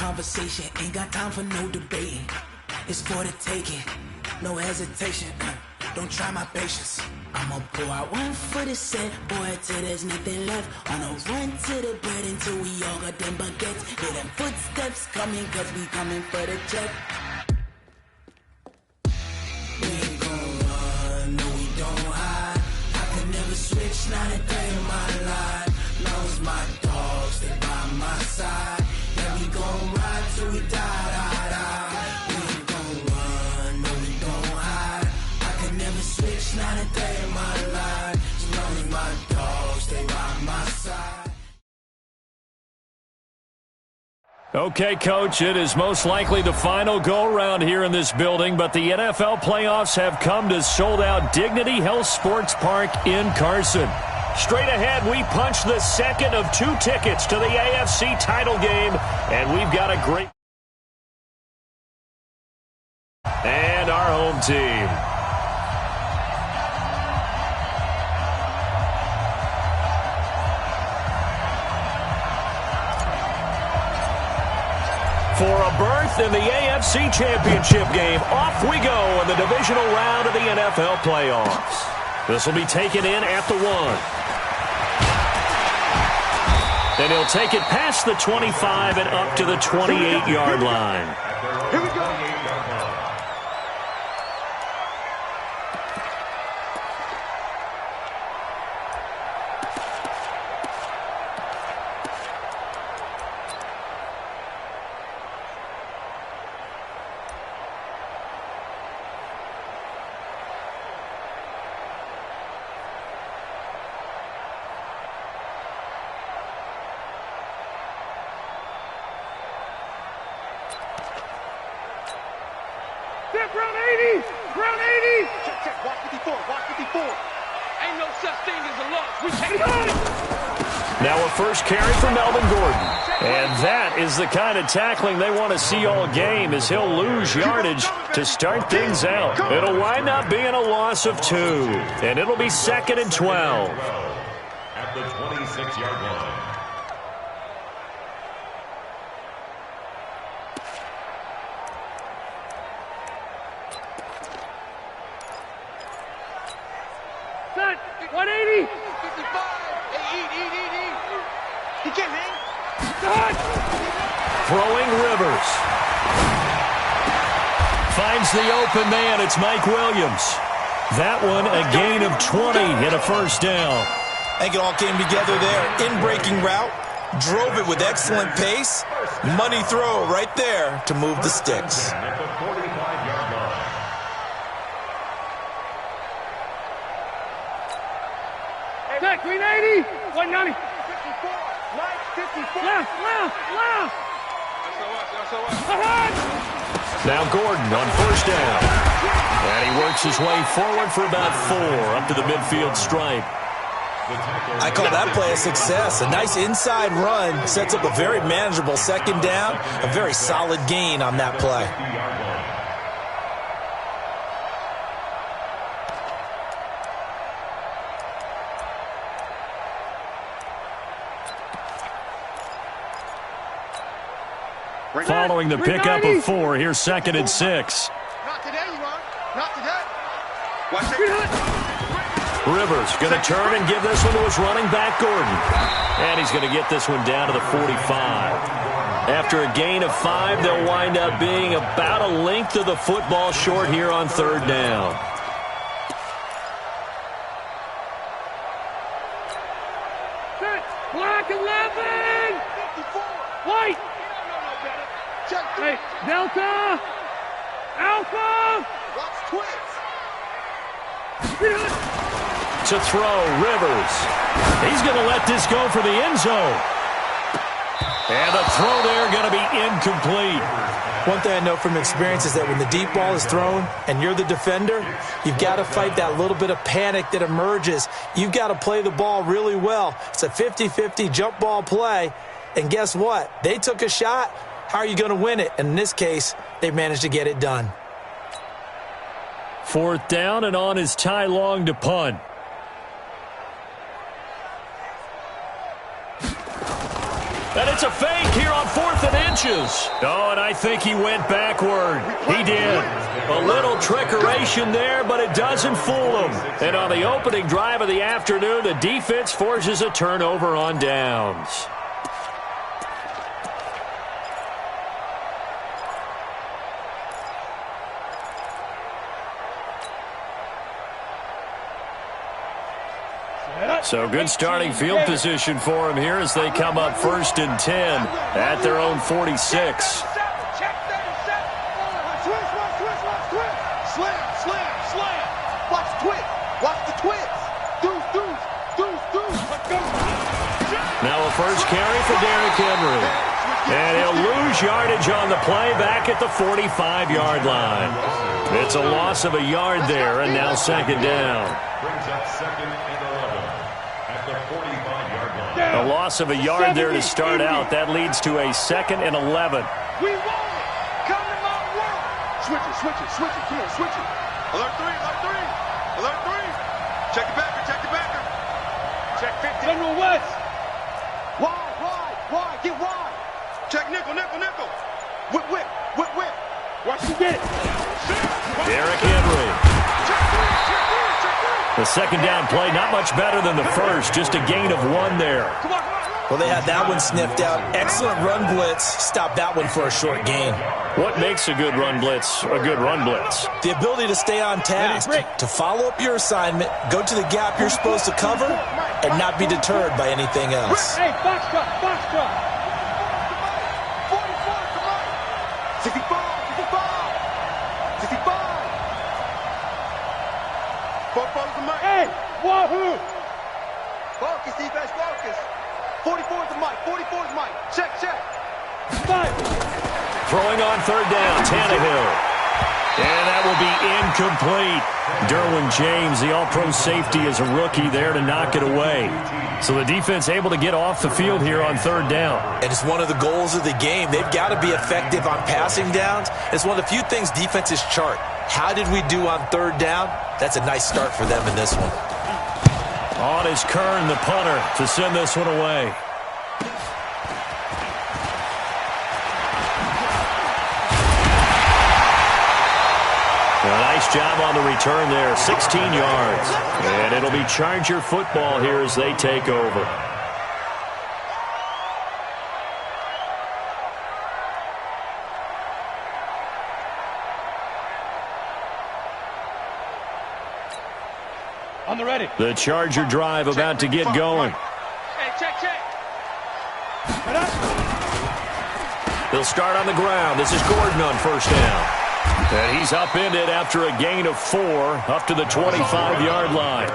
conversation, ain't got time for no debating. It's for the taking, no hesitation. Don't try my patience. I'ma pull out one for the set, boy, till there's nothing left. On a run to the bread until we all got them baguettes. Hear them footsteps coming, cause we coming for the check. We ain't gon' run, no we don't hide. I can never switch, not a day in my life. Knows my dogs, they by my side. Yeah, we gon' ride till we die, die, die. We ain't gon' run, no we don't hide. I can never switch, not a day in my life. As long as my dogs, they by my side. Okay, Coach, it is most likely the final go-around here in this building, but the NFL playoffs have come to sold-out Dignity Health Sports Park in Carson. Straight ahead, we punch the second of 2 tickets to the AFC title game, and we've got a great... And our home team. For a berth in the AFC Championship game, off we go in the divisional round of the NFL playoffs. This will be taken in at the 1. And he'll take it past the 25 and up to the 28-yard line. Here we go. Ground 80! Ground 80! Check, check. Watch 54. Watch 54. Ain't no such thing as a loss. We take it. Now a first carry for Melvin Gordon. And that is the kind of tackling they want to see all game, as he'll lose yardage to start things out. It'll wind up being a loss of 2. And it'll be 2nd and 12. At the 26-yard line. Set. 180. 55. Hey, eat. He can't hang. Set. Throwing Rivers. Finds the open man. It's Mike Williams. That one a gain of 20 and a first down. I think it all came together there. In-breaking route. Drove it with excellent pace. Money throw right there to move the sticks. At the 45-yard line. Set. Green 80. 190. 54. Mike, 54. Left. Ahead. Now Gordon on first down. And he works his way forward for about 4 up to the midfield stripe. I call that play a success. A nice inside run sets up a very manageable second down. A very solid gain on that play. Following the pickup of 4, here's 2nd and 6. Not today, Ron. Not today. Watch it. Rivers going to turn and give this one to his running back, Gordon. And he's going to get this one down to the 45. After a gain of 5, they'll wind up being about a length of the football short here on 3rd down. Set. Black 11. 54. White. Check. Hey, Delta. Alpha. Watch twins. To throw, Rivers. He's going to let this go for the end zone. And the throw there going to be incomplete. One thing I know from experience is that when the deep ball is thrown and you're the defender, you've got to fight that little bit of panic that emerges. You've got to play the ball really well. It's a 50-50 jump ball play. And guess what? They took a shot. How are you going to win it? And in this case, they managed to get it done. 4th down, and on is Ty Long to punt. And it's a fake here on 4th and punches. Oh, and I think he went backward. He did. A little trickeration there, but it doesn't fool him. And on the opening drive of the afternoon, the defense forces a turnover on downs. So good starting field position for him here as they come up 1st and 10 at their own 46. Slam. Watch the twist. Watch the twist. Deuce. Let's go. Now a first carry for Derrick Henry. And he'll lose yardage on the play back at the 45-yard line. It's a loss of a yard there, and now 2nd down. Brings up 2nd and 11 at the 45-yard line. A loss of a yard there to start out. That leads to a 2nd and 11. We want it. Come to my world. Switch it. Come on, switch it. Alert 3. Check the backer. Check 50. General West. Wide. Get wide. Check nickel. Whip. Watch him get it. Derrick Henry. Check 3. The 2nd down play, not much better than the first. Just a gain of 1 there. Come on. Well, they had that one sniffed out. Excellent run blitz. Stop that one for a short gain. What makes a good run blitz a good run blitz? The ability to stay on task, to follow up your assignment, go to the gap you're supposed to cover, and not be deterred by anything else. Hey, box truck. 44, come on. 65. Focus the mic. Hey, wahoo. Focus, defense, focus. 44 is the mic. Check. 5. Throwing on 3rd down, Tannehill. And that will be incomplete. Derwin James, the all-pro safety, is a rookie there to knock it away. So the defense able to get off the field here on 3rd down. And it's one of the goals of the game. They've got to be effective on passing downs. It's one of the few things defenses chart. How did we do on 3rd down? That's a nice start for them in this one. On is Kern, the punter, to send this one away. A nice job on the return there, 16 yards. And it'll be Charger football here as they take over. On the ready. The Charger drive about to get going. Hey, check. Right up. They'll start on the ground. This is Gordon on 1st down. And he's upended after a gain of 4 up to the 25-yard line.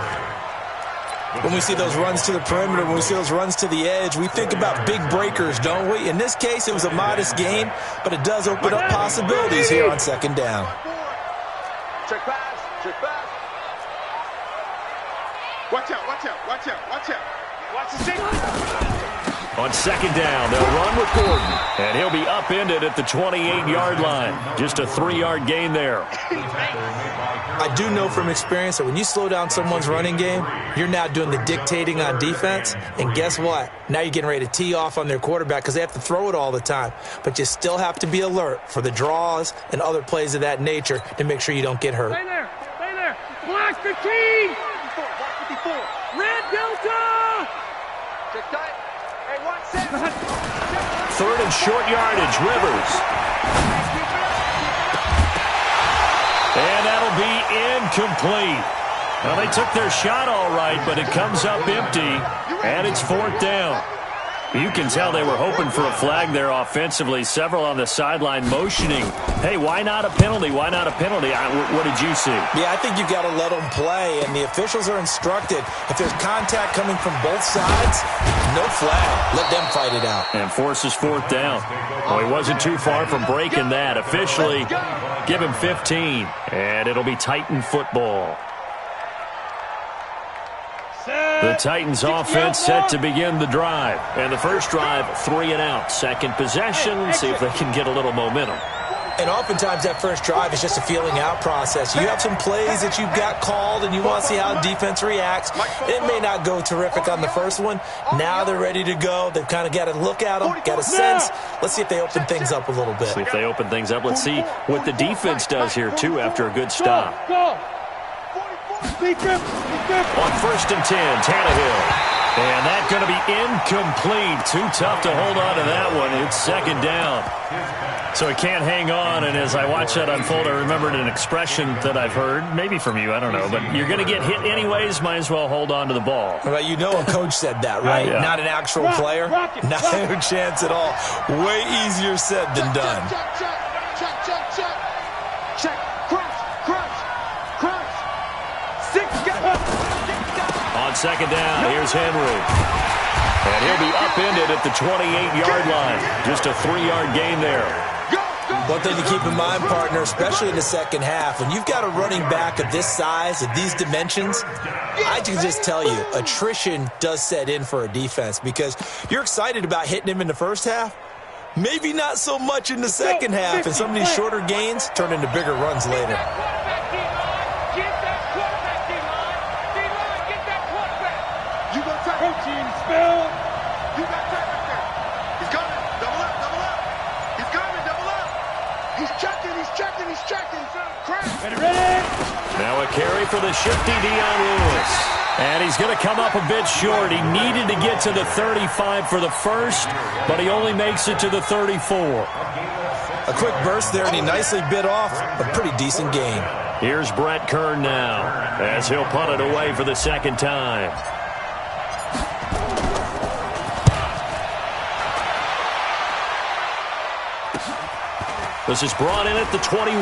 When we see those runs to the perimeter, when we see those runs to the edge, we think about big breakers, don't we? In this case, it was a modest gain, but it does open up possibilities here on 2nd down. Check pass. Watch out. Watch the signal. On 2nd down, they'll run with Gordon. And he'll be upended at the 28-yard line. Just a 3-yard gain there. I do know from experience that when you slow down someone's running game, you're now doing the dictating on defense. And guess what? Now you're getting ready to tee off on their quarterback because they have to throw it all the time. But you still have to be alert for the draws and other plays of that nature to make sure you don't get hurt. Stay there. Black 15. 54. Red Delta. Check tight. Hey, 1 second. 3rd and short yardage, Rivers. And that'll be incomplete. Well, they took their shot all right, but it comes up empty, and it's 4th down. You can tell they were hoping for a flag there offensively. Several on the sideline motioning, hey, why not a penalty? What did you see? Yeah, I think you've got to let them play, and the officials are instructed. If there's contact coming from both sides, no flag. Let them fight it out. And forces 4th down. Well, he wasn't too far from breaking that. Officially, give him 15, and it'll be Titan football. The Titans offense set to begin the drive. And the first drive, 3 and out. Second possession, see if they can get a little momentum. And oftentimes that first drive is just a feeling out process. You have some plays that you've got called and you want to see how defense reacts. It may not go terrific on the first one. Now they're ready to go. They've kind of got to look at them, got a sense. Let's see if they open things up a little bit. See if they open things up. Let's see what the defense does here, too, after a good stop. On 1st and 10, Tannehill. And that's going to be incomplete. Too tough to hold on to that one. It's 2nd down. So he can't hang on, and as I watch that unfold, I remembered an expression that I've heard, maybe from you, I don't know, but you're going to get hit anyways, might as well hold on to the ball. Well, you know a coach said that, right? Yeah. Not an actual player? Not a chance at all. Way easier said than done. Check. Crunch. 6 guys. On 2nd down, here's Henry. And he'll be upended at the 28-yard line. Just a 3-yard gain there. One thing to keep in mind, partner, especially in the second half, when you've got a running back of this size, of these dimensions, I can just tell you, attrition does set in for a defense because you're excited about hitting him in the first half. Maybe not so much in the second half, and some of these shorter gains turn into bigger runs later. Now a carry for the shifty Dion Lewis. And he's going to come up a bit short. He needed to get to the 35 for the first, but he only makes it to the 34. A quick burst there, and he nicely bit off a pretty decent gain. Here's Brett Kern now, as he'll punt it away for the 2nd time. This is brought in at the 21.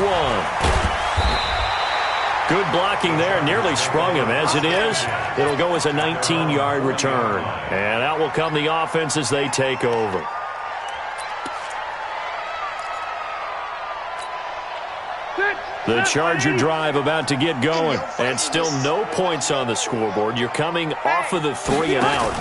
Good blocking there, nearly sprung him. As it is, it'll go as a 19-yard return. And out will come the offense as they take over. The Charger drive about to get going. And still no points on the scoreboard. You're coming off of the 3 and out.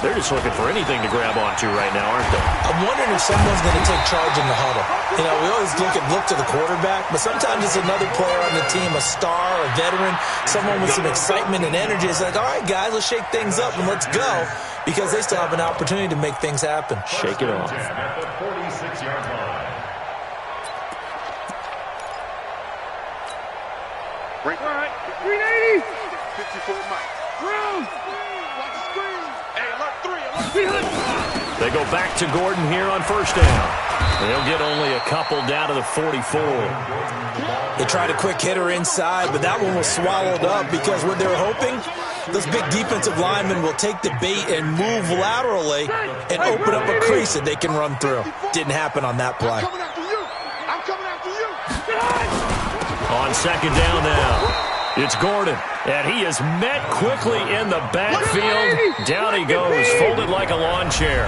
They're just looking for anything to grab onto right now, aren't they? I'm wondering if someone's going to take charge in the huddle. You know, we always look to the quarterback, but sometimes it's another player on the team, a star, a veteran, someone with some excitement and energy. It's like, all right, guys, let's shake things up and let's go, because they still have an opportunity to make things happen. Shake it off. At the 46-yard line. Break. All right. 380. 54 Mike. Room. Watch the screen. Hey, alert 3. They go back to Gordon here on 1st down. They'll get only a couple down to the 44. They tried a quick hitter inside, but that one was swallowed up because what they were hoping, those big defensive linemen will take the bait and move laterally and open up a crease that they can run through. Didn't happen on that play. I'm coming after you. On 2nd down now, it's Gordon, and he is met quickly in the backfield. Down he goes, folded like a lawn chair.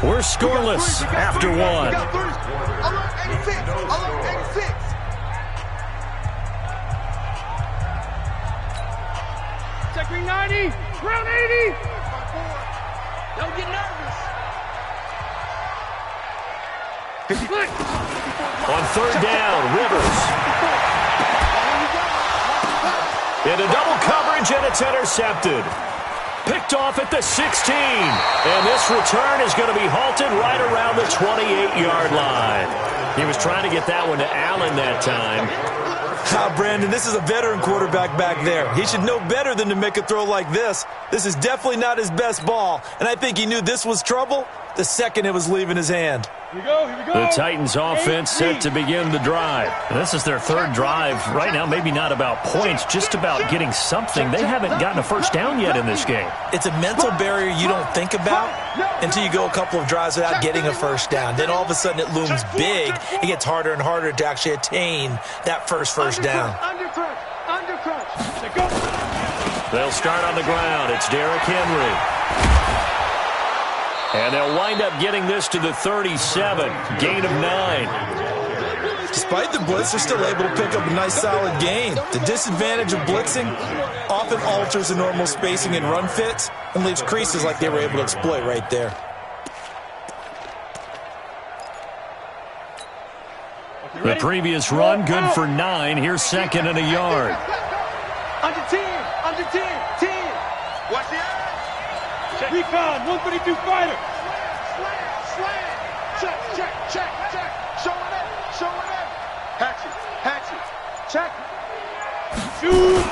We're scoreless after 1. Alert 86. Check 390. Ground 80. Don't get nervous. On 3rd down, Rivers. Into double coverage, and it's intercepted. Picked off at the 16. And this return is going to be halted right around the 28-yard line. He was trying to get that one to Allen that time. Brandon, this is a veteran quarterback back there. He should know better than to make a throw like this. This is definitely not his best ball, and I think he knew this was trouble the second it was leaving his hand. Here we go. The Titans offense set to begin the drive. And this is their 3rd drive. Right now, maybe not about points, just about getting something. They haven't gotten a first down yet in this game. It's a mental barrier you don't think about until you go a couple of drives without getting a first down. Then all of a sudden it looms big. It gets harder and harder to actually attain that first down. Under crunch. Go. They'll start on the ground. It's Derrick Henry. And they'll wind up getting this to the 37. Gain of 9. Despite the blitz, they're still able to pick up a nice solid gain. The disadvantage of blitzing often alters the normal spacing and run fits and leaves creases like they were able to exploit right there. The previous run, good for 9. Here's second and a yard. Under 10, under 10, 10. Watch the eyes. Recon, 132 fighter. Slam. Check. Showing it. Hatchet. Check. Shoot.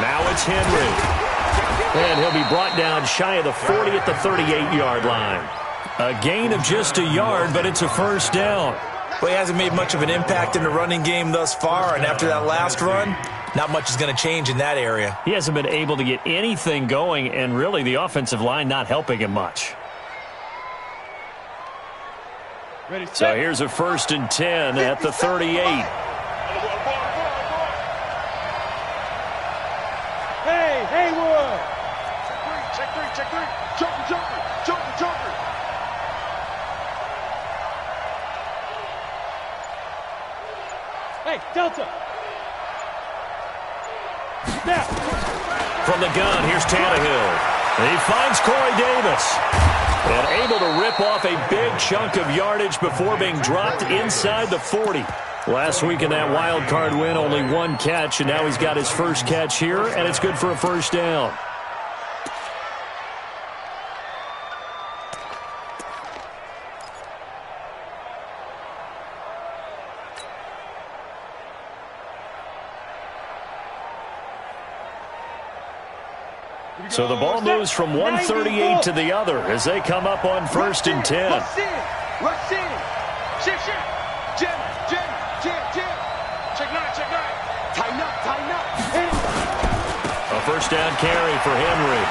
Now it's Henry. And he'll be brought down shy of the 40 at the 38-yard line. A gain of just a yard, but it's a first down. Well, he hasn't made much of an impact in the running game thus far, and after that last run, not much is going to change in that area. He hasn't been able to get anything going, and really the offensive line not helping him much. Ready, set. So here's a 1st and 10 at the 38. Hey, Haywood. Check three. Joker. Hey, Delta. Snap. From the gun, here's Tannehill. He finds Corey Davis. And able to rip off a big chunk of yardage before being dropped inside the 40. Last week in that wild card win, only 1 catch, and now he's got his first catch here, and it's good for a first down. So the ball moves from 138 to the other as they come up on 1st and 10. Rush in. Shit. Jam. Check nine. Tighten up. A first down carry for Henry.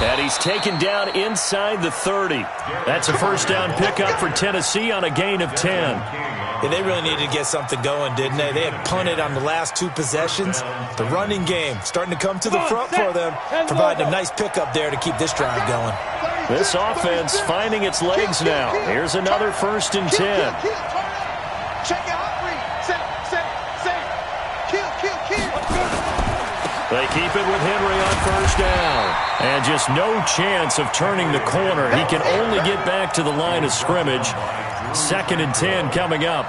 And he's taken down inside the 30. That's a first down pickup for Tennessee on a gain of 10. Yeah, they really needed to get something going, didn't they? They had punted on the last 2 possessions. The running game starting to come to the front for them, providing a nice pickup there to keep this drive going. This offense finding its legs now. Here's another 1st and 10. Check it out, free. Set. Kill. They keep it with Henry on 1st down. And just no chance of turning the corner. He can only get back to the line of scrimmage. 2nd and 10 coming up.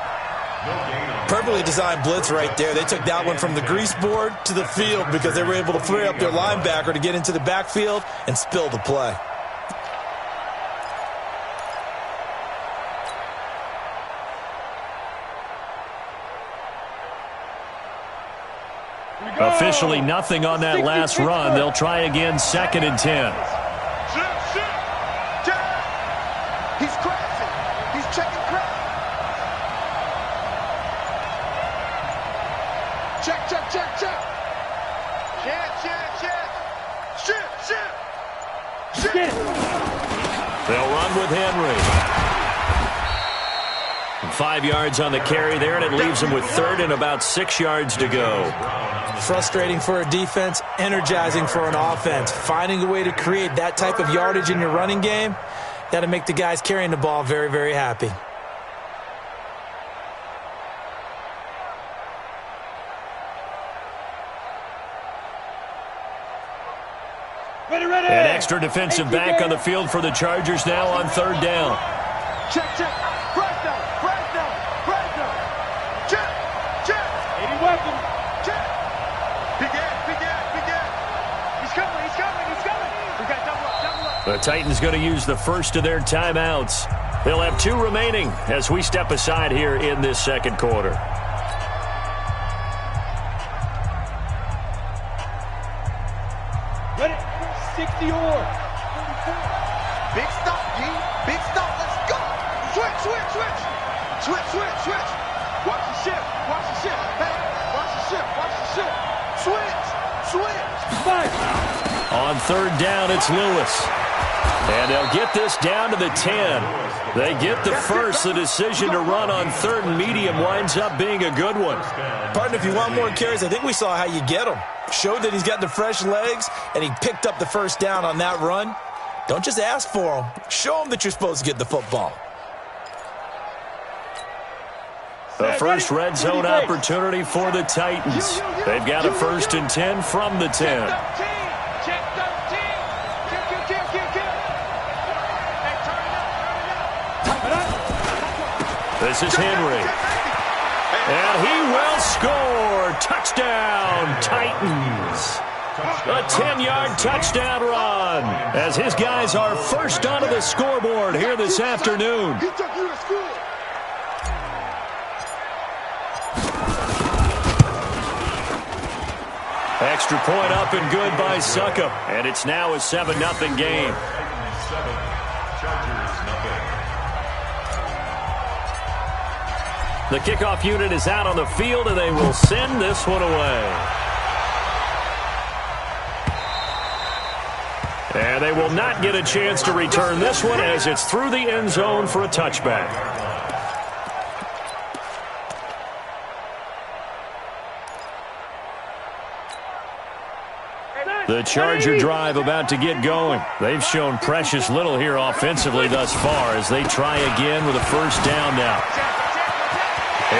Perfectly designed blitz right there. They took that one from the grease board to the field because they were able to free up their linebacker to get into the backfield and spill the play. Officially nothing on that last run. They'll try again, 2nd and 10. He's crashing. He's checking crash. Check. Shit. They'll run with Henry. 5 yards on the carry there, and it leaves them with 3rd and about 6 yards to go. Frustrating for a defense, energizing for an offense. Finding a way to create that type of yardage in your running game, got to make the guys carrying the ball very, very happy. Ready. An extra defensive back on the field for the Chargers now on 3rd down. Check. Break down. Check. 80 weapon. Check. Big Ed. He's coming. We got double up. The Titans going to use the first of their timeouts. They'll have 2 remaining as we step aside here in this 2nd quarter. Ready. 60 or. Big stop, G. Big stop. Let's go. Switch. Watch the shift. Hey, watch the shift. Switch. Fight. On 3rd down, it's Lewis. And they'll get this down to the 10. They get the first. The decision to run on 3rd and medium winds up being a good one. Partner, if you want more carries, I think we saw how you get them. Showed that he's got the fresh legs, and he picked up the first down on that run. Don't just ask for him. Show him that you're supposed to get the football. The first red zone opportunity for the Titans. They've got a 1st and 10 from the 10. Check 13. Kill. Hey, turn it up. This is Henry. And he will score. Touchdown, Titans. A 10-yard touchdown run as his guys are first onto the scoreboard here this afternoon. He took you to school. Extra point up and good by Suckup. And it's now a 7-0 game. 7, Chargers nothing. The kickoff unit is out on the field, and they will send this one away. And they will not get a chance to return this one as it's through the end zone for a touchback. The Charger drive about to get going. They've shown precious little here offensively thus far as they try again with a first down now.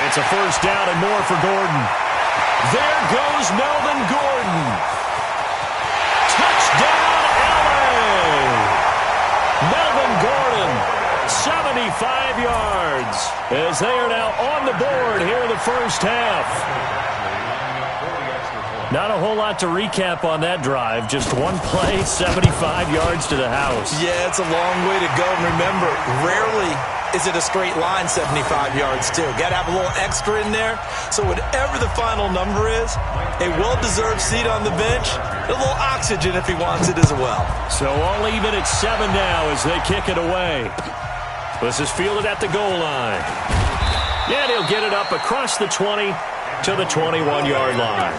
It's a first down and more for Gordon. There goes Melvin Gordon. Touchdown, LA! Melvin Gordon, 75 yards, as they are now on the board here in the first half. Not a whole lot to recap on that drive. Just one play, 75 yards to the house. Yeah, it's a long way to go. And remember, rarely is it a straight line 75 yards, too. Got to have a little extra in there. So whatever the final number is, a well-deserved seat on the bench, a little oxygen if he wants it as well. So all even at 7 now as they kick it away. This is fielded at the goal line. Yeah, he'll get it up across the 20 to the 21-yard line.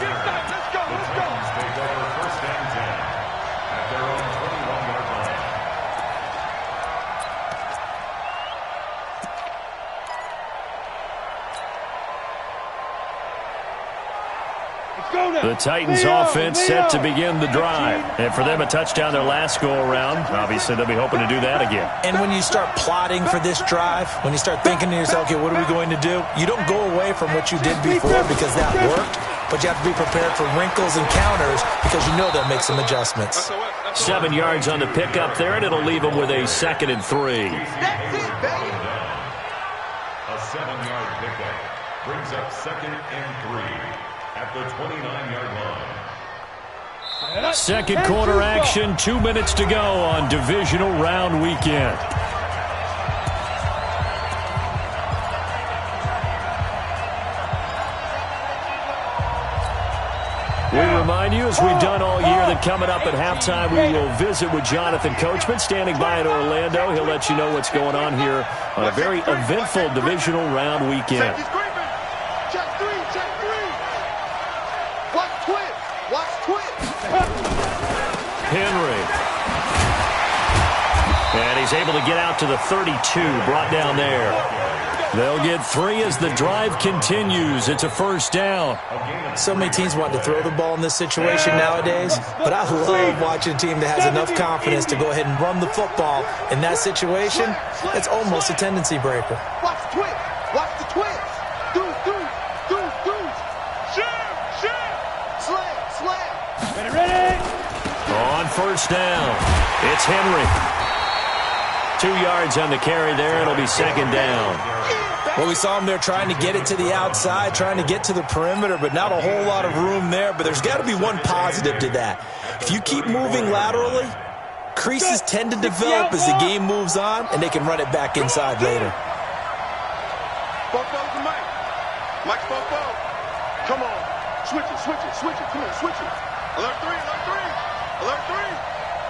The Titans offense set to begin the drive. And for them, a touchdown their last go-around. Obviously, they'll be hoping to do that again. And when you start plotting for this drive, when you start thinking to yourself, okay, what are we going to do? You don't go away from what you did before because that worked, but you have to be prepared for wrinkles and counters because you know they'll make some adjustments. 7 yards on the pickup there, and it'll leave them with a 2nd and 3. That's it, baby. A 7-yard pickup brings up 2nd and 3 at the 29-yard line. Second quarter action, 2 minutes to go on divisional round weekend. We remind you, as we've done all year, that coming up at halftime, we will visit with Jonathan Coachman, standing by in Orlando. He'll let you know what's going on here on a very eventful divisional round weekend. Check three. Watch twist. Henry. And he's able to get out to the 32, brought down there. They'll get 3 as the drive continues. It's a first down. So many teams want to throw the ball in this situation nowadays, but I love watching a team that has enough confidence to go ahead and run the football. In that situation, it's almost a tendency breaker. Watch the twist. Deuce. Slam. Ready? On first down, it's Henry. 2 yards on the carry there. It'll be 2nd down. Well, we saw him there trying to get it to the outside, trying to get to the perimeter, but not a whole lot of room there. But there's got to be one positive to that. If you keep moving laterally, creases tend to develop as the game moves on, and they can run it back inside later. Bobo to Mike. Mike's Bobo. Come on. Switch it. Come on, switch it. Alert 3.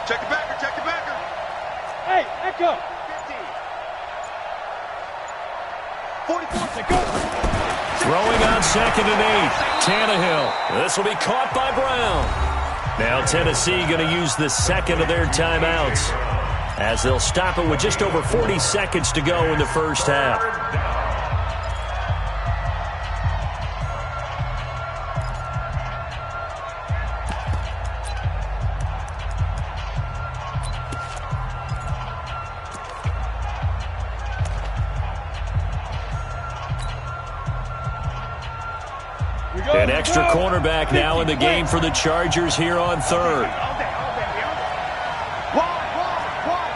Check your backer. Hey, Echo. 44. Throwing on 2nd and 8. Tannehill. This will be caught by Brown. Now Tennessee going to use the 2nd of their timeouts as they'll stop it with just over 40 seconds to go in the first half. An extra cornerback now in the game for the Chargers here on 3rd. Wide.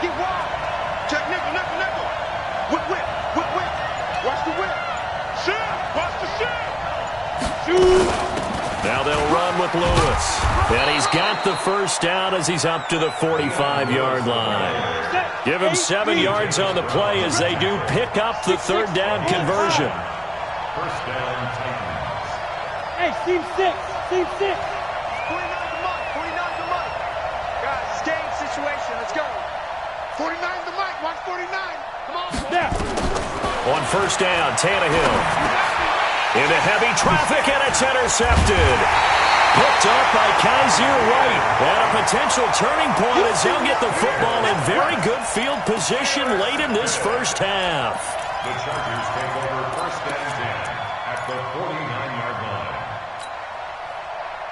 Get wide. Check nickel. Whip. Watch the Now they'll run with Lewis. And he's got the first down as he's up to the 45-yard line. Give him 7 yards on the play as they do pick up the third down conversion. First down, Titans. Hey, team 6. Team 6. 49 to Mike. 49 to Mike. Guys, it's game situation. Let's go. 49 to Mike. Watch 49. Come on. There. On first down, Tannehill. Into heavy traffic, and it's intercepted. Picked up by Kaiser White. And a potential turning point as he'll get the football in very good field position late in this first half. The Chargers take over first and 10 at the 49-yard line.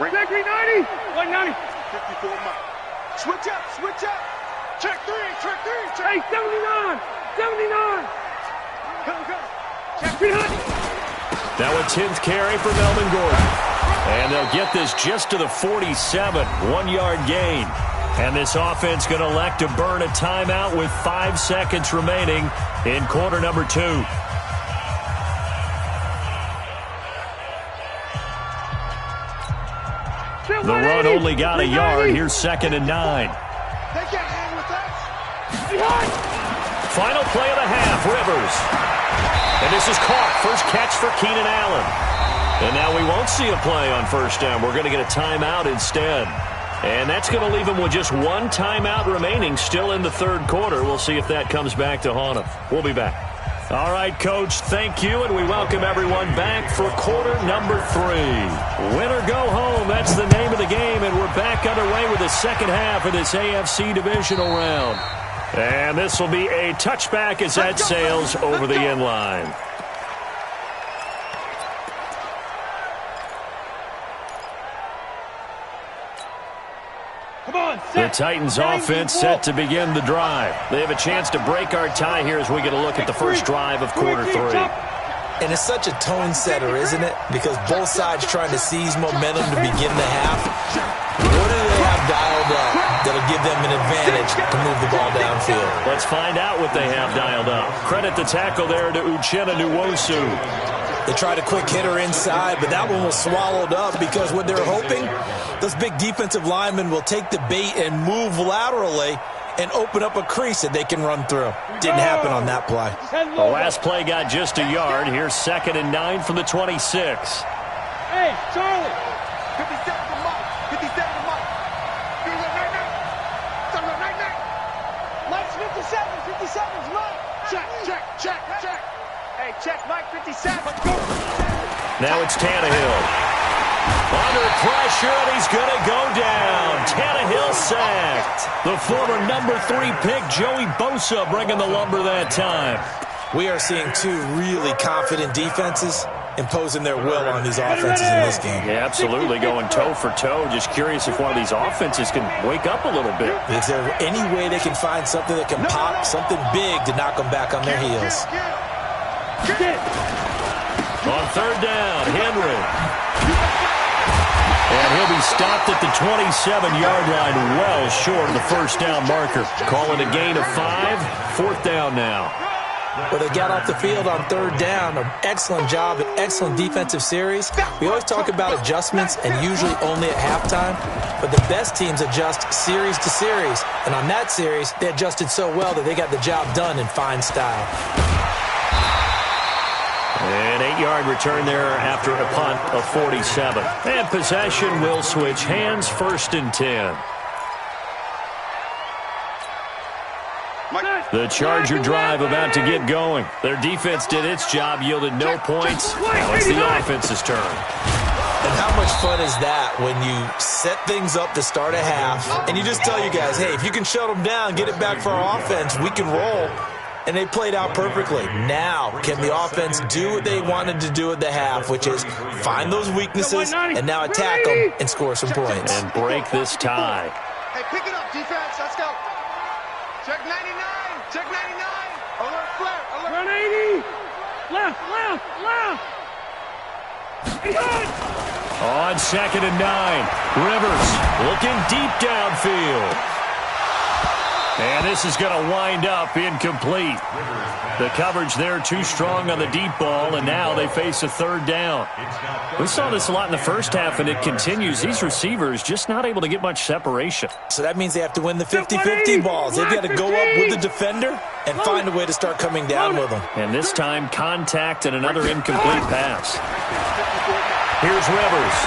Check 390. 190. 54 Mike. Switch up. Switch up. Check 3. Check 3. Check. Hey, 79. 79. Go, go. Check 300. Now a 10th carry for Melvin Gordon. And they'll get this just to the 47, 1-yard gain. And this offense going to elect to burn a timeout with 5 seconds remaining in quarter number 2. The run only got a yard. Here's 2nd and 9. They can't hang with us. Final play of the half, Rivers. And this is caught. First catch for Keenan Allen. And now we won't see a play on first down. We're going to get a timeout instead. And that's going to leave him with just 1 timeout remaining still in the third quarter. We'll see if that comes back to haunt him. We'll be back. All right, Coach, thank you, and we welcome everyone back for quarter number 3. Win or go home, that's the name of the game, and we're back underway with the second half of this AFC divisional round. And this will be a touchback as that sails over the end line. Come on, The Titans offense set to begin the drive. They have a chance to break our tie here as we get a look at the first drive of quarter 3. And it's such a tone setter, isn't it? Because both sides trying to seize momentum to begin the half. What do they have dialed up that'll give them an advantage to move the ball downfield? Let's find out what they have dialed up. Credit the tackle there to Uchenna Nwosu. They tried a quick hitter inside, but that one was swallowed up because what they're hoping, those big defensive linemen will take the bait and move laterally and open up a crease that they can run through. Didn't happen on that play. The last play got just a yard. Here's 2nd and 9 from the 26. Hey, Charlie. 57 to Mike. 57 to Mike. Do it right now. Turn it right now. Mike's 57. 57's Mike. Check, check, check, check. Hey, check Mike 57. Now it's Tannehill. Under pressure, and he's going to go down. Tannehill sacked. The former number 3 pick, Joey Bosa, bringing the lumber that time. We are seeing 2 really confident defenses imposing their will on these offenses in this game. Yeah, absolutely, going toe for toe. Just curious if one of these offenses can wake up a little bit. Is there any way they can find something that can pop, something big to knock them back on their heels? On third down, Henry. And he'll be stopped at the 27-yard line, well short of the first down marker. Call it a gain of 5, 4th down now. Well, they got off the field on third down. An excellent job, an excellent defensive series. We always talk about adjustments and usually only at halftime. But the best teams adjust series to series. And on that series, they adjusted so well that they got the job done in fine style. An 8-yard return there after a punt of 47. And possession will switch hands, 1st and 10. The Charger drive about to get going. Their defense did its job, yielded no points. Now it's the offense's turn. And how much fun is that when you set things up to start a half and you just tell you guys, hey, if you can shut them down, get it back for our offense, we can roll. And they played out perfectly. Now, can the offense do what they wanted to do at the half, which is find those weaknesses and now attack them and score some points? And break this tie. Hey, pick it up, defense. Let's go. Check 99. Check 99. Alert flare. Alert. Run 80. Left, left, left. On 2nd and 9, Rivers looking deep downfield. And this is going to wind up incomplete. The coverage there too strong on the deep ball, and now they face a third down. We saw this a lot in the first half, and it continues. These receivers just not able to get much separation. So that means they have to win the 50-50 balls. They've got to go up with the defender and find a way to start coming down with them. And this time, contact and another incomplete pass. Here's Rivers.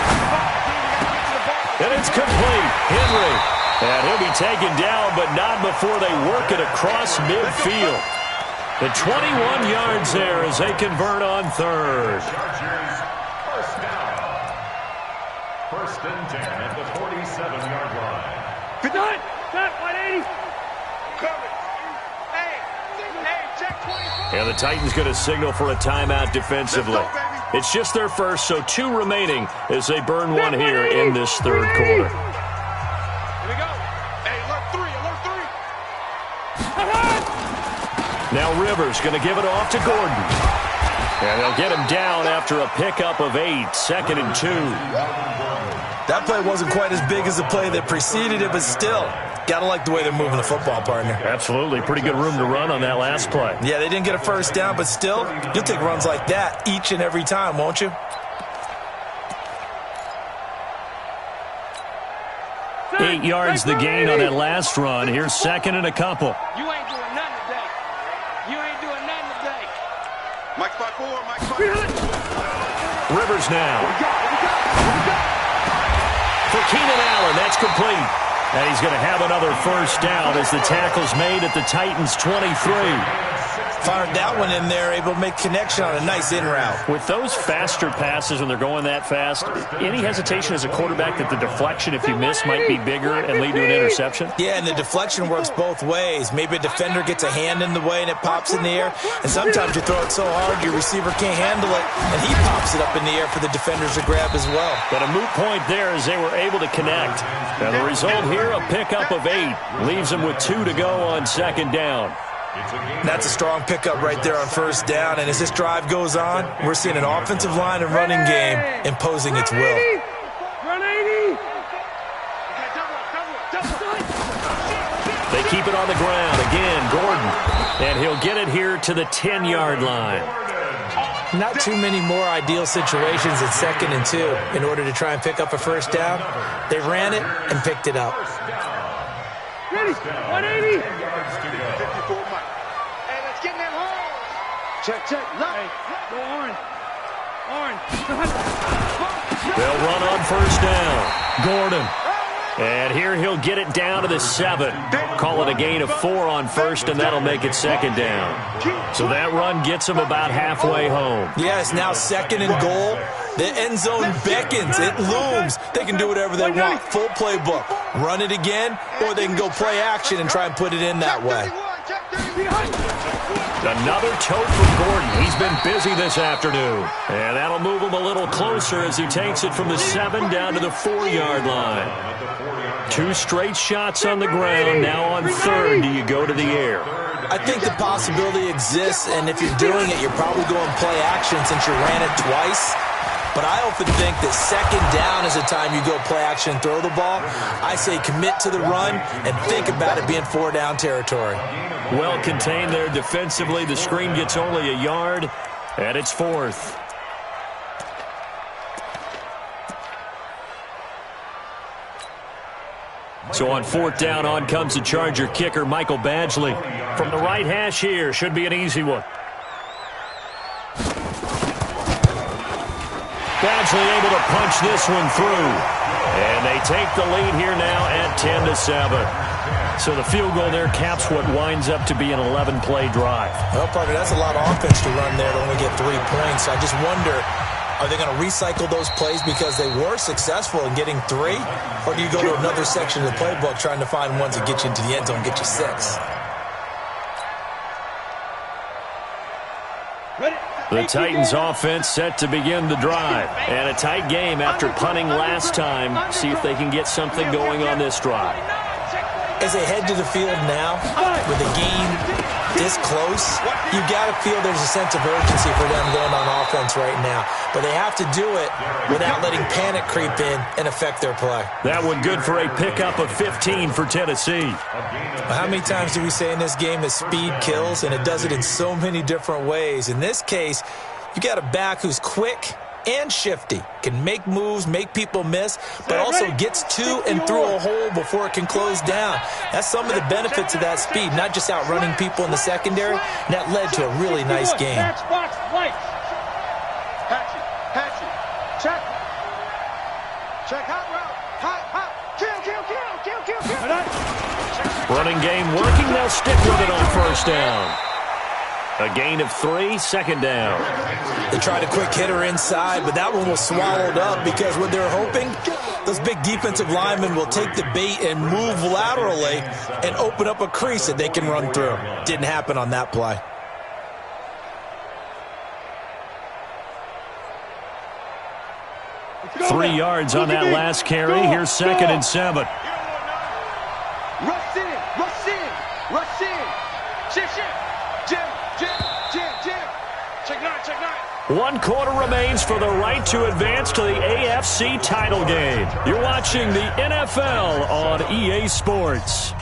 And it's complete. Henry. And he'll be taken down, but not before they work it across midfield. The 21 yards there as they convert on third. First down. First and 10 at the 47-yard line. Good night. Set 180. Coverage. Hey, check 25. And the Titans going to signal for a timeout defensively. It's just their first, so 2 remaining as they burn one here in this third quarter. Now Rivers going to give it off to Gordon. And they'll get him down after a pickup of 8, 2nd and 2. That play wasn't quite as big as the play that preceded it, but still, got to like the way they're moving the football, partner. Absolutely. Pretty good room to run on that last play. Yeah, they didn't get a first down, but still, you'll take runs like that each and every time, won't you? 8 yards the gain on that last run. Here's 2nd and a couple. You ain't doing nothing today. You ain't doing nothing today. Mike spot 4, Mike spot 4. Rivers now. For Keenan Allen, that's complete. And he's going to have another first down as the tackle's made at the Titans' 23. Fired that one in there, able to make connection on a nice in route. With those faster passes when they're going that fast, any hesitation as a quarterback that the deflection, if you miss, might be bigger and lead to an interception? Yeah, and the deflection works both ways. Maybe a defender gets a hand in the way and it pops in the air, and sometimes you throw it so hard your receiver can't handle it, and he pops it up in the air for the defenders to grab as well. But a moot point there as they were able to connect. And the result here, a pickup of 8. Leaves them with 2 to go on 2nd down. That's a strong pickup right there on first down, and as this drive goes on, we're seeing an offensive line and running game imposing its will. Run 80. They keep it on the ground. Again, Gordon. And he'll get it here to the 10-yard line. Not too many more ideal situations at 2nd and 2 in order to try and pick up a first down. They ran it and picked it up. Ready. 180. 54 Mike. Hey, let's get in that hole. Check. Hey, go Orange. They'll run on first down. Gordon. And here he'll get it down to the 7. Call it a gain of 4 on first, and that'll make it 2nd down. So that run gets him about halfway home. Yeah, it's now 2nd and goal. The end zone beckons. It looms. They can do whatever they want. Full playbook. Run it again, or they can go play action and try and put it in that way. Another tote for Gordon. He's been busy this afternoon. And that'll move him a little closer as he takes it from the 7 down to the 4-yard line. 2 straight shots on the ground. Now on 3rd, do you go to the air? I think the possibility exists, and if you're doing it, you're probably going play action since you ran it twice. But I often think that 2nd down is the time you go play action and throw the ball. I say commit to the run and think about it being 4-down territory. Well contained there defensively. The screen gets only a yard, and it's 4th. So on 4th down, on comes the Charger kicker, Michael Badgley. From the right hash here, should be an easy one. Badgley able to punch this one through. And they take the lead here now at 10-7. So the field goal there caps what winds up to be an 11-play drive. Well, partner, that's a lot of offense to run there to only get 3 points. I just wonder, are they going to recycle those plays because they were successful in getting 3? Or do you go to another section of the playbook trying to find ones that get you into the end zone and get you 6? The Titans offense set to begin the drive. And a tight game after punting last time. See if they can get something going on this drive. As they head to the field now, with a gain this close, you got to feel there's a sense of urgency for them going on offense right now. But they have to do it without letting panic creep in and affect their play. That one good for a pickup of 15 for Tennessee. How many times do we say in this game that speed kills, and it does it in so many different ways? In this case, you got a back who's quick and shifty, can make moves, make people miss, but also gets to and through a hole before it can close down. That's some of the benefits of that speed, not just outrunning people in the secondary, and that led to a really nice game. Running game working, they'll stick with it on first down. A gain of 3, second down. They tried a quick hitter inside, but that one was swallowed up because what they're hoping, those big defensive linemen will take the bait and move laterally and open up a crease that they can run through. Didn't happen on that play. Three yards on that last carry. Here's 2nd and 7. Rush in, rush in, rush in. Jim. Check nine. 1 quarter remains for the right to advance to the AFC title game. You're watching the NFL on EA Sports.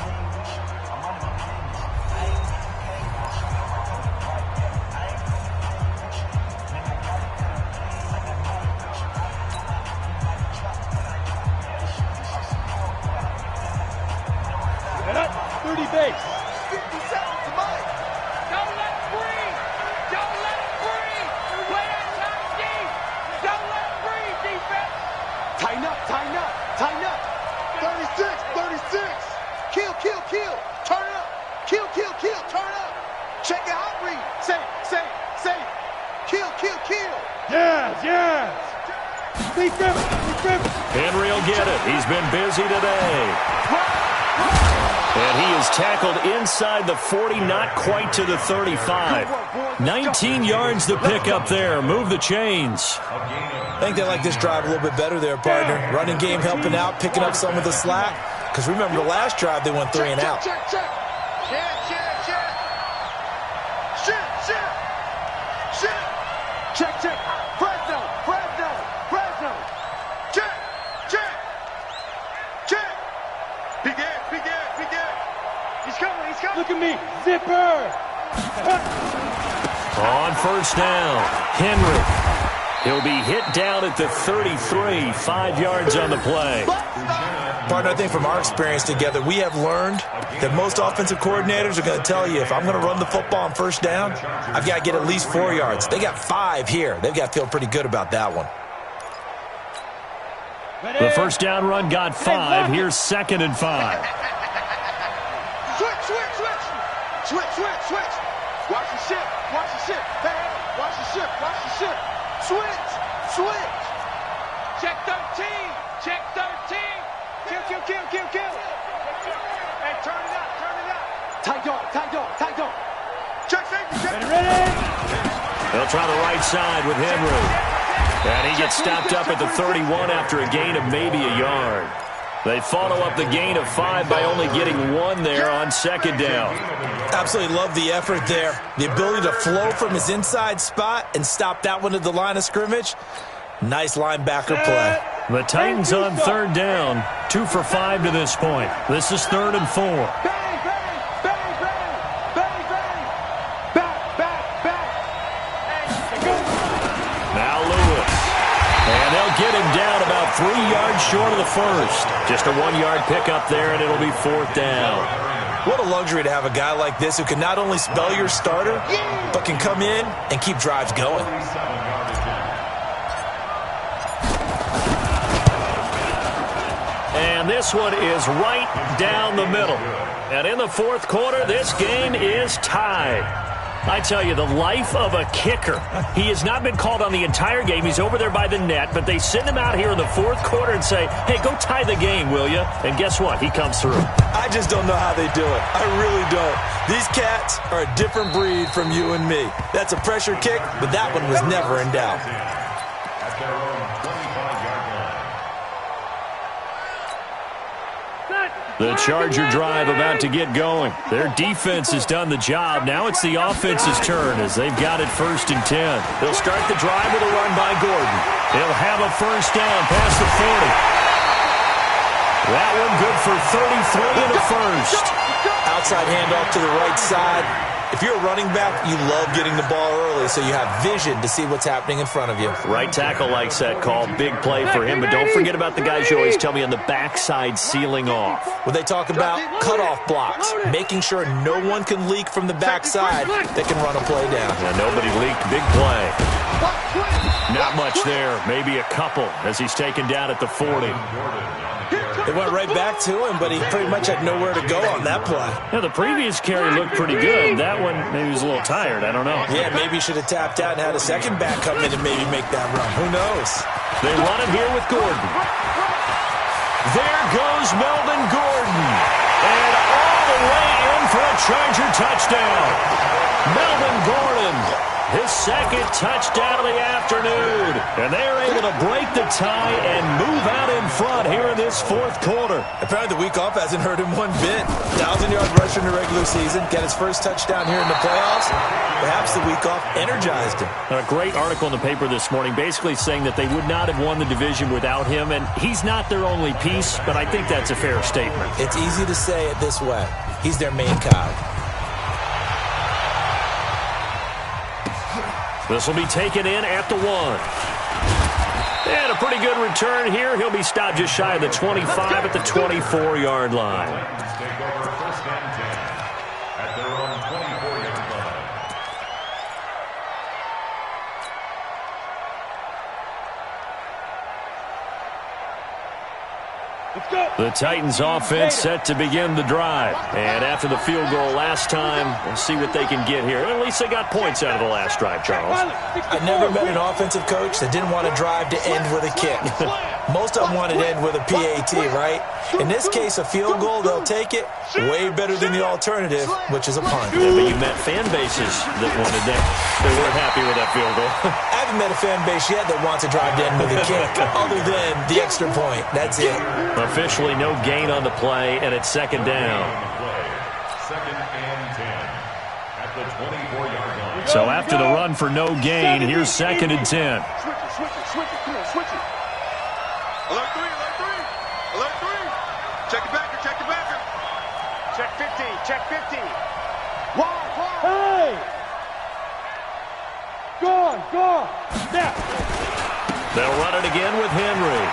Tighten up. 36. Kill. Turn it up. Kill. Turn it up. Check it out, read. Say. Kill. Yes. Henry will get it. He's been busy today. And he is tackled inside the 40, not quite to the 35. 19 yards to pick up there. Move the chains. I think they like this drive a little bit better there, partner. Running game helping out, picking up some of the slack. Because remember, the last drive, they went 3 and out. Check. Fresno. Check. Begin. He's coming. Look at me. Zipper. On first down, Henry. He'll be hit down at the 33, 5 yards on the play. Partner, I think from our experience together, we have learned that most offensive coordinators are going to tell you, if I'm going to run the football on first down, I've got to get at least 4 yards. They got 5 here. They've got to feel pretty good about that one. The first down run got 5. Here's 2nd and 5. Switch. Watch the ship. Hey, watch the ship. Switch. Check 13. Kill. Hey, turn it out. Tight dog. Check safety. Ready. They'll try the right side with Henry. And he gets stopped up at the 31 after a gain of maybe a yard. They follow up the gain of 5 by only getting 1 there on 2nd down. Absolutely love the effort there. The ability to flow from his inside spot and stop that one at the line of scrimmage. Nice linebacker play. The Titans on 3rd down, 2 for 5 to this point. This is 3rd and 4. Bang. Now Lewis. And they'll get him down about 3 yards short of the first. Just a 1-yard pickup there, and it'll be 4th down. What a luxury to have a guy like this who can not only spell your starter, but can come in and keep drives going. And this one is right down the middle. And in the 4th quarter, this game is tied. I tell you, the life of a kicker. He has not been called on the entire game. He's over there by the net, but they send him out here in the 4th quarter and say, hey, go tie the game, will you? And guess what? He comes through. I just don't know how they do it. I really don't. These cats are a different breed from you and me. That's a pressure kick, but that one was never in doubt. At their own 25-yard line. Good. The Charger drive about to get going. Their defense has done the job. Now it's the offense's turn as they've got it 1st and 10. They'll start the drive with a run by Gordon. He'll have a first down past the 40. That one good for 33 and a first. Outside handoff to the right side. If you're a running back, you love getting the ball early so you have vision to see what's happening in front of you. Right tackle likes that call. Big play for him. But don't forget about the guys you always tell me on the backside sealing off. When they talk about cutoff blocks, making sure no one can leak from the backside that can run a play down. Yeah, nobody leaked. Big play. Not much there. Maybe a couple as he's taken down at the 40. They went right back to him, but he pretty much had nowhere to go on that play. Yeah, the previous carry looked pretty good. That one, maybe he was a little tired. I don't know. Yeah, maybe he should have tapped out and had a second back come in and maybe make that run. Who knows? They run it here with Gordon. There goes Melvin Gordon. And all the way in for a Charger touchdown. Melvin Gordon, his second touchdown of the afternoon. And they're able to break the tie and move out in front here in this 4th quarter. Apparently the week off hasn't hurt him one bit. 1,000-yard rusher in the regular season. Get his first touchdown here in the playoffs. Perhaps the week off energized him. A great article in the paper this morning basically saying that they would not have won the division without him. And he's not their only piece, but I think that's a fair statement. It's easy to say it this way. He's their main cog. This will be taken in at the 1. And a pretty good return here. He'll be stopped just shy of the 25 at the 24-yard line. Take over 1st and 10 at their own 24-yard line. The Titans offense set to begin the drive. And after the field goal last time, we'll see what they can get here. At least they got points out of the last drive, Charles. I never met an offensive coach that didn't want to drive to end with a kick. Most of them wanted to end with a PAT, right? In this case, a field goal, they'll take it. Way better than the alternative, which is a punt. Yeah, but you met fan bases that wanted that. They weren't happy with that field goal. I haven't met a fan base yet that wants to drive to end with a kick, other than the extra point. That's it. Officially no gain on the play, and it's 2nd down. 2nd and 10 at the 24-yard line. So after the run for no gain, here's 2nd and 10. Switch it, switch it. Come on, switch it. Alert 3, alert 3. Alert 3. Check it backer, check it backer. Check 15, check 15. Wide. Hey! Gone. Now. They'll run it again with Henry.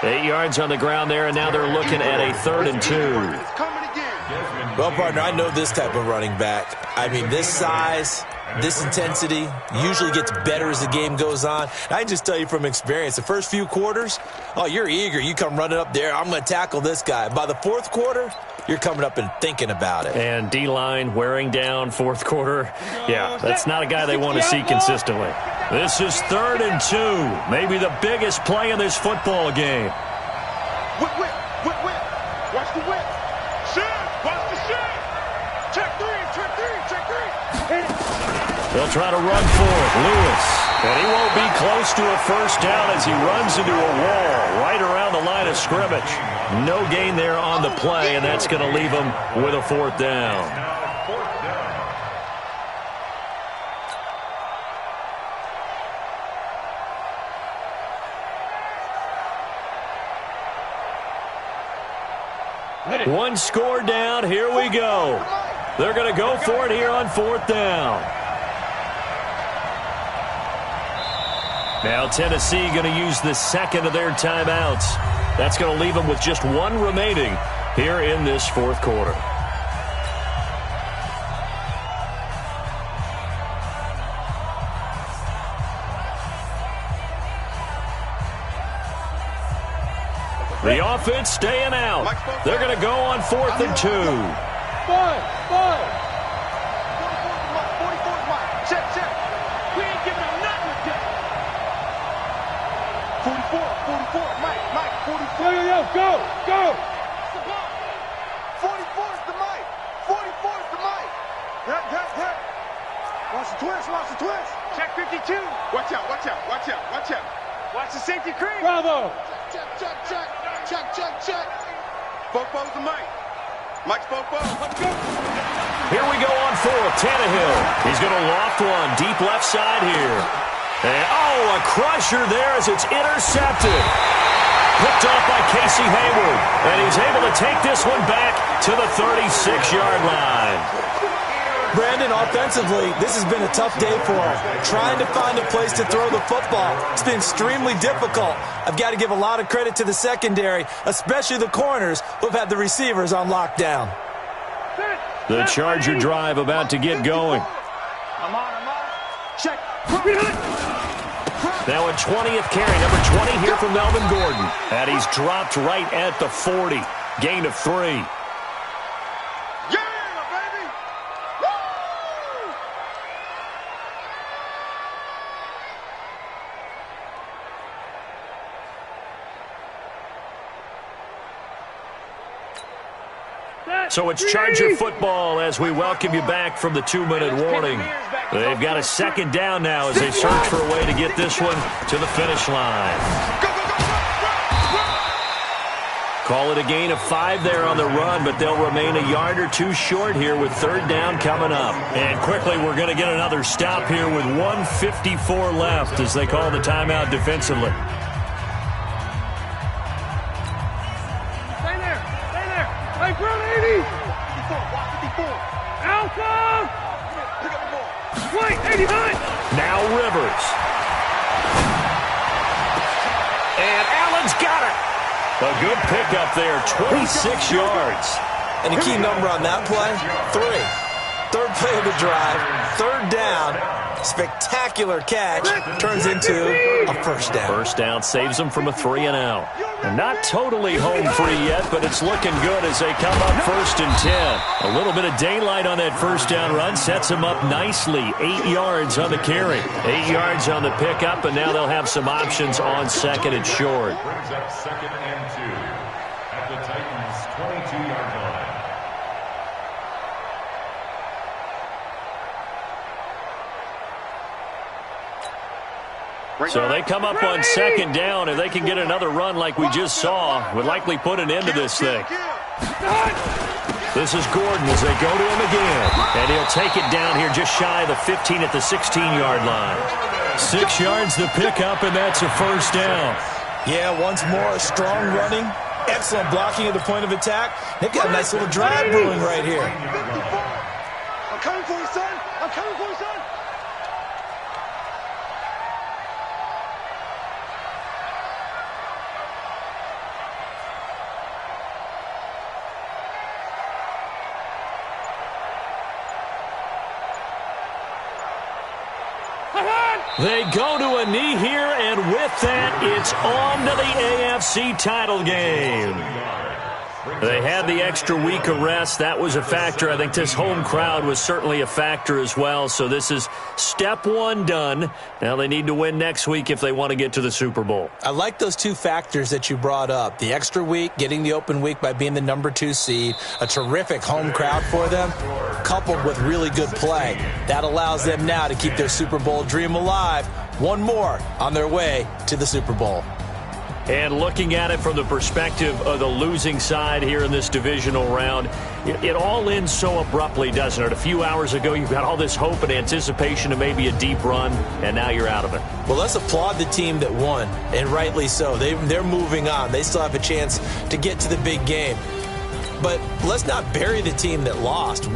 8 yards on the ground there, and now they're looking at a 3rd and 2. It's coming again. Well, partner, I know this type of running back. I mean, this size, this intensity usually gets better as the game goes on. I can just tell you from experience, the first few quarters, oh, you're eager. You come running up there, I'm going to tackle this guy. By the 4th quarter, you're coming up and thinking about it. And D-line wearing down 4th quarter. Yeah, that's not a guy they want to see consistently. This is 3rd and 2. Maybe the biggest play in this football game. Whip. Watch the whip. Shit. Watch the shit. Check 3. They'll try to run for it. Lewis. And he won't be close to a first down as he runs into a wall right around the line of scrimmage. No gain there on the play, and that's going to leave him with a 4th down. Now 4th down. One score down. Here we go. They're going to go for it here on 4th down. Now Tennessee going to use the 2nd of their timeouts. That's going to leave them with just 1 remaining here in this 4th quarter. The offense staying out. They're going to go on 4th and 2. 44 Mike. Check. We ain't giving him nothing with that. 44 Mike. 44. Yo, go. 44 is the Mike. 44 is the Mike. Hit. Watch the twist. Check 52. Watch out. Watch the safety creep. Bravo. Check. check. Fofo's the Mike. Mike's Fofo. Let's go. Here we go on fourth. Tannehill. He's going to loft one deep left side here. And, a crusher there as it's intercepted. Picked off by Casey Hayward. And he's able to take this one back to the 36-yard line. Brandon, offensively, this has been a tough day for him. Trying to find a place to throw the football. It's been extremely difficult. I've got to give a lot of credit to the secondary, especially the corners who've had the receivers on lockdown. The Charger drive about to get going. I'm on. Check. Now a 20th carry, number 20 here from Melvin Gordon. And he's dropped right at the 40. Gain of 3. So it's Charger football as we welcome you back from the 2-minute warning. They've got a second down now as they search for a way to get this one to the finish line. Call it a gain of 5 there on the run, but they'll remain a yard or two short here with third down coming up. And quickly, we're going to get another stop here with 1:54 left as they call the timeout defensively. Hey, ground 80! 54. Alpha! Pick up the ball. Wait, 89! Now Rivers. And Allen's got it. A good pickup there, 26 yards. And a key number on that play, 3. Third play of the drive, third down. Spectacular catch turns into a first down. First down saves them from a 3-and-out. And not totally home free yet, but it's looking good as they come up 1st and 10. A little bit of daylight on that first down run sets them up nicely. 8 yards on the carry, 8 yards on the pickup, and now they'll have some options on 2nd and short. Brings up 2nd and 2 at the Titans' 22-yard line. So they come up on 2nd down. If they can get another run like we just saw, would likely put an end to this thing. This is Gordon as they go to him again. And he'll take it down here just shy of the 15 at the 16-yard line. 6 yards the pickup, and that's a first down. Yeah, once more, strong running, excellent blocking at the point of attack. They've got a nice little drive brewing right here. I'm coming for you, son. I'm coming for you, son. They go to a knee here, and with that, it's on to the AFC title game. They had the extra week of rest. That was a factor. I think this home crowd was certainly a factor as well. So this is step 1 done. Now they need to win next week if they want to get to the Super Bowl. I like those 2 factors that you brought up. The extra week, getting the open week by being the number 2 seed, a terrific home crowd for them, coupled with really good play. That allows them now to keep their Super Bowl dream alive. One more on their way to the Super Bowl. And looking at it from the perspective of the losing side here in this divisional round, it all ends so abruptly, doesn't it? A few hours ago, you've got all this hope and anticipation of maybe a deep run, and now you're out of it. Well, let's applaud the team that won, and rightly so. They're moving on. They still have a chance to get to the big game. But let's not bury the team that lost.